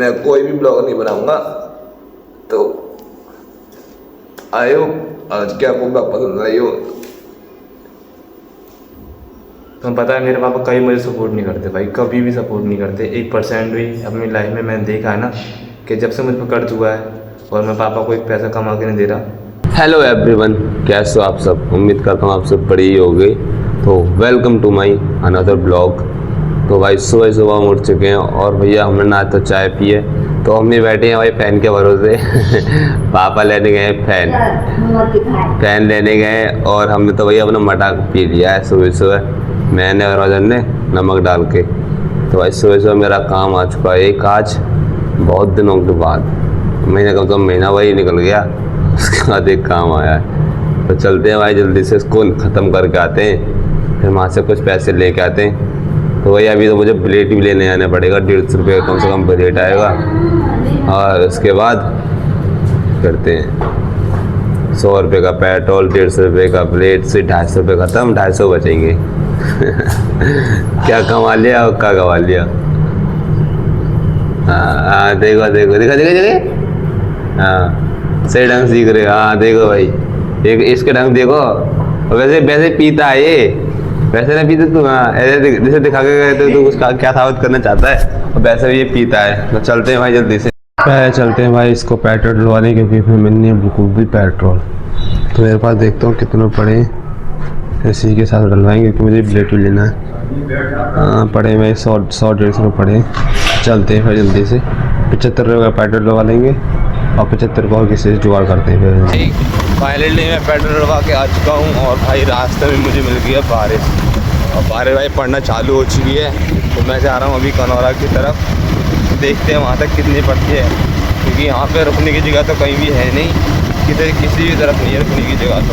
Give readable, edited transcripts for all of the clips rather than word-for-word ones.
मैं कोई भी ब्लॉग नहीं बनाऊंगा। तो आयो आज क्या आपको ब्लॉग पसंद आई हो। तुम्हें पता है मेरे पापा कभी मुझे सपोर्ट नहीं करते भाई, कभी भी सपोर्ट नहीं करते। 1% भी अपनी लाइफ में मैंने देखा है ना कि जब से मुझ पर कर चुका है और मैं पापा को एक पैसा कमा के नहीं दे रहा। हेलो एवरीवन, कैसे हो आप सब। उम्मीद करता हूँ आप सब बड़े ही हो गए। तो welcome to my another blog. तो भाई सुबह सुबह हम उठ चुके हैं और भैया हमने ना तो चाय पी है, तो हम भी बैठे हैं भाई फैन के भरोसे। पापा लेने गए फैन लेने गए और हमने तो भैया अपना मटाक पी लिया है सुबह सुबह, मैंने और वजन ने नमक डाल के। तो भाई सुबह सुबह मेरा काम आ चुका है एक आज बहुत दिनों के बाद, महीने कम से कम महीना वही निकल गया, उसके बाद एक काम आया है। तो चलते हैं भाई जल्दी से इसको ख़त्म करके आते हैं, फिर वहाँ से कुछ पैसे लेके आते हैं। तो वही अभी तो मुझे प्लेट भी लेने आना पड़ेगा, 150 रुपये कम से कम प्लेट आएगा। और उसके बाद करते हैं 100 रुपये का पेट्रोल, 150 रुपये का प्लेट से 250 रुपये ख़त्म, 250 बचेंगे। क्या कमा लिया और क्या गवा लिया। हाँ देखो देखो देखो देखो देखो, हाँ सही ढंग सीख रहे। हाँ देखो भाई, एक इसके ढंग देखो। वैसे वैसे पीता है ये, वैसे ना पीते तू। हाँ ऐसे जैसे दिखा के गए तो तू उसका क्या साबित करना चाहता है, और वैसे भी ये पीता है। तो चलते हैं भाई जल्दी से, चलते हैं भाई इसको पेट्रोल डलवाने, क्योंकि फिर मिलनी है बिल्कुल भी पेट्रोल। तो मेरे पास देखता हूँ कितने पड़े, इसी के साथ डलवाएंगे क्योंकि मुझे ब्लेट भी लेना है। हाँ पड़े में 100-150 रुपये पड़े। चलते हैं फिर जल्दी से 75 रुपये का पेट्रोल डलवा लेंगे और 75 रुपये किसी से जुगाड़ करते हैं। फिर फाइनली मैं पेट्रोल डलवा के आ चुका हूँ और भाई रास्ते में मुझे मिल गई है बारिश, और बारिश भाई पड़ना चालू हो चुकी है। तो मैं जा रहा हूँ अभी कनौरा की तरफ, देखते हैं वहाँ तक कितनी पड़ती है, क्योंकि यहाँ पे रुकने की जगह तो कहीं भी है नहीं, किसी भी तरफ नहीं है रुकने की जगह।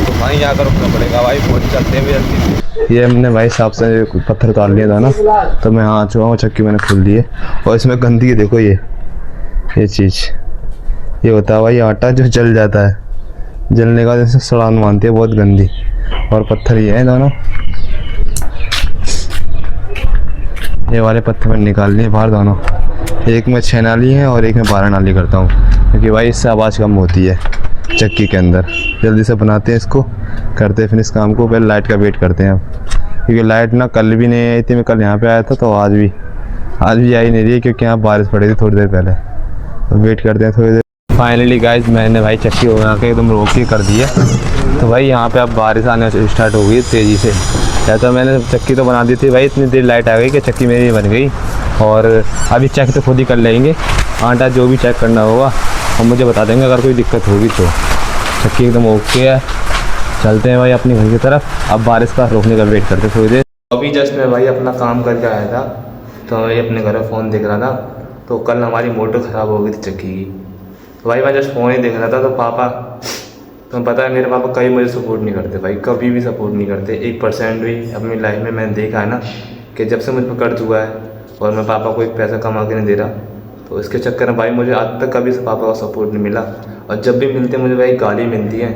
तो वहीं जाकर रुकना पड़ेगा भाई। बहुत चलते हैं जल्दी। ये हमने भाई साहब से पत्थर उतार लिया था ना, तो मैं यहाँ आ चुका हूँ, चक्की मैंने खोल दी है। और इसमें गंदगी देखो, ये चीज़ ये होता है भाई आटा जो जल जाता है, जलने का जैसे सड़ान मानती है, बहुत गंदी। और पत्थर ये है दोनों, ये वाले पत्थर मैंने निकाल लिए बाहर दोनों। एक में 6 नाली है और एक में 12 नाली करता हूँ, क्योंकि भाई इससे आवाज़ कम होती है चक्की के अंदर। जल्दी से बनाते हैं इसको, करते हैं फिर इस काम को। पहले लाइट का वेट करते हैं अब, क्योंकि लाइट ना कल भी नहीं आई थी। मैं कल यहाँ पे आया था तो आज भी आई नहीं रही है, क्योंकि यहाँ बारिश पड़ी थी थोड़ी देर पहले। तो वेट करते हैं थोड़ी देर। फाइनली गाइस मैंने भाई चक्की बना के एकदम रोक के कर दी है। तो भाई यहाँ पे अब बारिश आने स्टार्ट हो गई तेज़ी से। या तो मैंने चक्की तो बना दी थी भाई, इतनी देर लाइट आ गई कि चक्की मेरी बन गई। और अभी चेक तो खुद ही कर लेंगे, आटा जो भी चेक करना होगा और मुझे बता देंगे अगर कोई दिक्कत होगी तो। चक्की एकदम ओके है। चलते हैं भाई अपने घर की तरफ, अब बारिश का रोकने का वेट करते थोड़ी देर। अभी जस्ट मैं भाई अपना काम करके आया था, तो मैं अपने घर में फ़ोन देख रहा था। तो कल हमारी मोटर ख़राब हो गई थी चक्की की। तो भाई मैं जस्ट फ़ोन ही देख रहा था, तो पापा, तुम्हें पता है मेरे पापा कभी मुझे सपोर्ट नहीं करते भाई, कभी भी सपोर्ट नहीं करते। 1% भी अपनी लाइफ में मैंने देखा है ना कि जब से मुझ पर कर चुका है और मैं पापा को एक पैसा कमा के नहीं दे रहा। तो इसके चक्कर में भाई मुझे आज तक कभी पापा का सपोर्ट नहीं मिला, और जब भी मिलते मुझे भाई गाली मिलती है।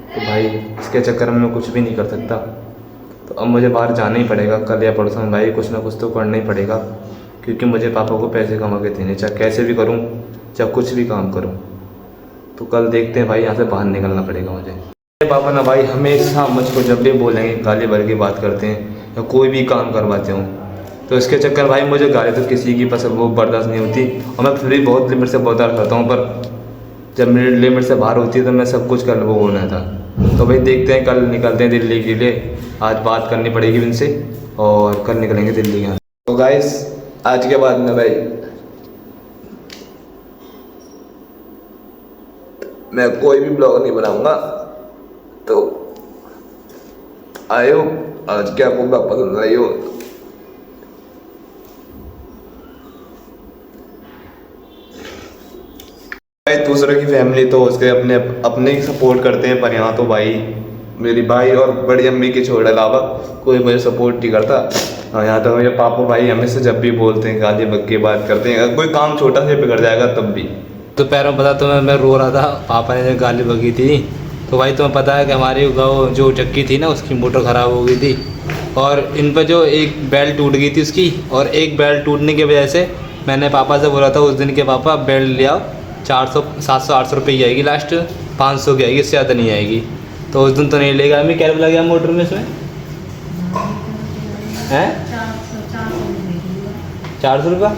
तो भाई इसके चक्कर में मैं कुछ भी नहीं कर सकता। तो अब मुझे बाहर जाना ही पड़ेगा कल या परसों में भाई, कुछ ना कुछ तो करना ही पड़ेगा, क्योंकि मुझे पापा को पैसे कमा के देने, चाहे कैसे भी करूँ, चाहे कुछ भी काम करूँ। तो कल देखते हैं भाई, यहाँ से बाहर निकलना पड़ेगा मुझे। मेरे पापा ना भाई हमेशा मुझको जब भी बोलेंगे गाली भर की बात करते हैं, या कोई भी काम करवाते हूँ। तो इसके चक्कर भाई मुझे गाली तो किसी की पसंद वो बर्दाश्त नहीं होती, और मैं फिर भी बहुत लिमिट से बर्दाश्त करता हूँ। पर जब मेरी लिमिट से बाहर होती है तो मैं सब कुछ कर वो होना था। तो भाई देखते हैं, कल निकलते हैं दिल्ली के लिए। आज बात करनी पड़ेगी इनसे और कल निकलेंगे दिल्ली यहाँ। तो गाइस आज के बाद में भाई मैं कोई भी ब्लॉग नहीं बनाऊंगा। तो आयो आज क्या आपको ब्लॉग पसंद आई हो। भाई दूसरे की फैमिली तो उसके अपने अपने ही सपोर्ट करते हैं, पर यहाँ तो भाई मेरी भाई और बड़ी अम्मी के छोड़ अलावा कोई मुझे सपोर्ट नहीं करता। हाँ यहाँ तो मेरे पापा भाई हमेशा जब भी बोलते हैं गाली बक के बात करते हैं, अगर कोई काम छोटा से बिगड़ जाएगा तब भी। तो पैरों पता तो मैं रो रहा था, पापा ने जब गाली बकी थी। तो भाई तुम्हें पता है कि हमारी गाँव जो चक्की थी ना उसकी मोटर ख़राब हो गई थी, और इन पर जो एक बेल्ट टूट गई थी उसकी, और एक बेल्ट टूटने की वजह से मैंने पापा से बोला था उस दिन के पापा बेल्ट ले आओ, 400 700 800 रुपये की आएगी लास्ट, 500 की आएगी, इससे ज़्यादा नहीं आएगी। तो उस दिन तो नहीं लेगा। हमें क्या लगा गया मोटर में इसमें हैं 400 रुपये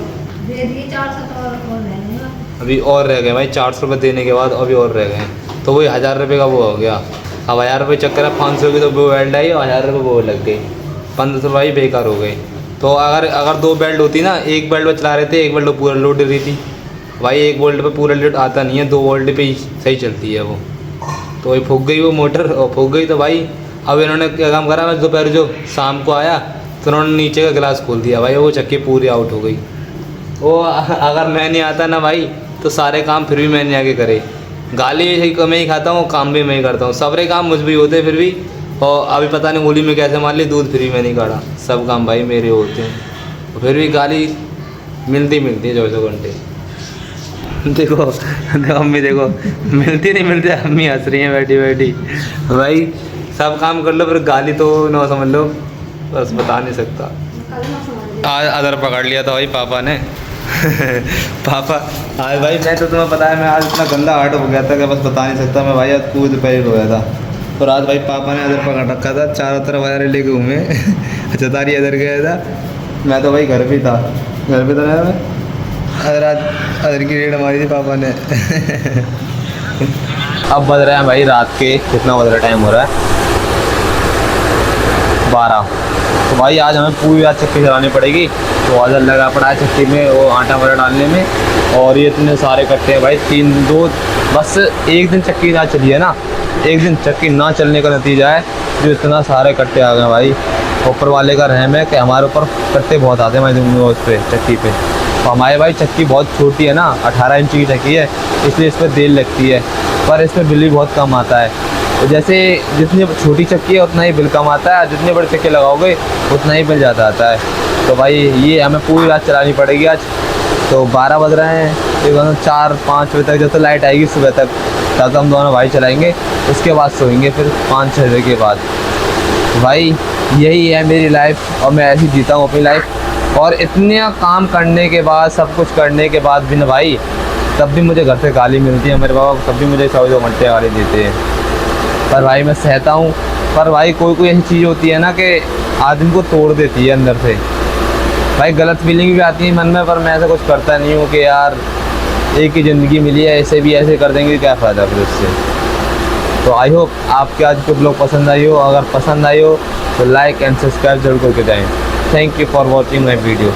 दे दिए 400 तो और लेंगे। अभी और रह गए भाई, 400 रुपये देने के बाद अभी और रह गए, तो वही 1000 रुपये का वो हो गया। अब 1000 रुपये चक्कर है, 500 की तो वो बेल्ट आई और 1000 रुपये वो लग गई, 1500 भाई बेकार हो गए। तो अगर 2 बेल्ट होती ना, एक बेल्ट पर चला रहे थे, एक बेल्ट पूरा लोड रही थी भाई, एक वोल्ट पे पूरा लोड आता नहीं है, 2 वोल्ट पे ही सही चलती है वो। तो वही फूक गई वो मोटर, और फूक गई तो भाई अब इन्होंने क्या काम करा, मैं दोपहर जो शाम को आया तो उन्होंने नीचे का गिलास खोल दिया भाई, वो चक्की पूरी आउट हो गई। वो अगर मैं नहीं आता ना भाई तो सारे काम फिर भी मैंने आगे करे, गाली भी मैं ही खाता हूँ, काम भी मैं ही करता हूँ, सारे काम मुझ भी होते फिर भी। और अभी पता नहीं होली में कैसे मान ली, दूध फ्री में नहीं काढ़ा, सब काम भाई मेरे होते हैं, तो फिर भी गाली मिलती है 24 घंटे। देखो अम्मी देखो, मिलती नहीं मिलती, अम्मी हंस रही हैं बैठी बैठी। भाई सब काम कर लो फिर गाली तो ना समझ लो, बस बता नहीं सकता। आज अदर पकड़ लिया था भाई पापा ने पापा आज भाई मैं तो तुम्हें पता है, मैं आज इतना गंदा हार्ट हो गया था कि बस बता नहीं सकता मैं भाई, आज कूद पैर हो गया था। और आज भाई पापा ने अदर पकड़ रखा था, चारों तरफ अदर लेके घूमे अच्छा तारी अदर गया था, मैं तो भाई घर पे था मैं अदर आज अदर की रेड मारी थी पापा ने अब बज रहे हैं भाई रात के, कितना बज रहा टाइम हो रहा है 12। तो भाई आज हमें पूरी रात चक्की चलानी पड़ेगी, तो ऑर्डर लगा पड़ा है चक्की में वो आटा वाटा डालने में। और ये इतने सारे कट्टे हैं भाई, 3-2 बस एक दिन चक्की ना चली है ना, एक दिन चक्की ना चलने का नतीजा है जो इतना सारे कट्टे आ गए भाई। ऊपर वाले का रहम है कि हमारे ऊपर कट्टे बहुत आते हैं भाई उस पर चक्की पे। तो हमारे भाई चक्की बहुत छोटी है ना, 18 इंच की चक्की है, इसलिए इस पर देर लगती है, पर इस पर बिल भी बहुत कम आता है। तो जैसे जितनी छोटी चक्की है उतना ही बिल कम आता है, जितने बड़े चक्के लगाओगे उतना ही बिल ज़्यादा आता है। तो भाई ये हमें पूरी रात चलानी पड़ेगी आज। तो 12 बज रहे हैं, तो 4-5 बजे तक जब तक लाइट आएगी सुबह तक, तब हम दोनों भाई चलाएंगे, उसके बाद सोएंगे फिर 5-6 बजे के बाद। भाई यही है मेरी लाइफ और मैं ऐसे ही जीता हूँ अपनी लाइफ। और इतने काम करने के बाद, सब कुछ करने के बाद भी ना भाई, तब भी मुझे घर से गाली मिलती है, मेरे पापा तब भी मुझे 24 घंटे गाली देते हैं, पर भाई मैं सहता हूँ। पर भाई कोई ऐसी चीज़ होती है ना कि आदमी को तोड़ देती है अंदर से, भाई गलत फीलिंग भी आती है मन में, पर मैं ऐसा कुछ करता नहीं हूँ कि यार एक ही ज़िंदगी मिली है, ऐसे भी ऐसे कर देंगे क्या फ़ायदा फिर उससे। तो आई होप आपके आज के ब्लॉग पसंद आई हो, अगर पसंद आई हो तो लाइक एंड सब्सक्राइब जरूर करके जाएँ। Thank you for watching my video.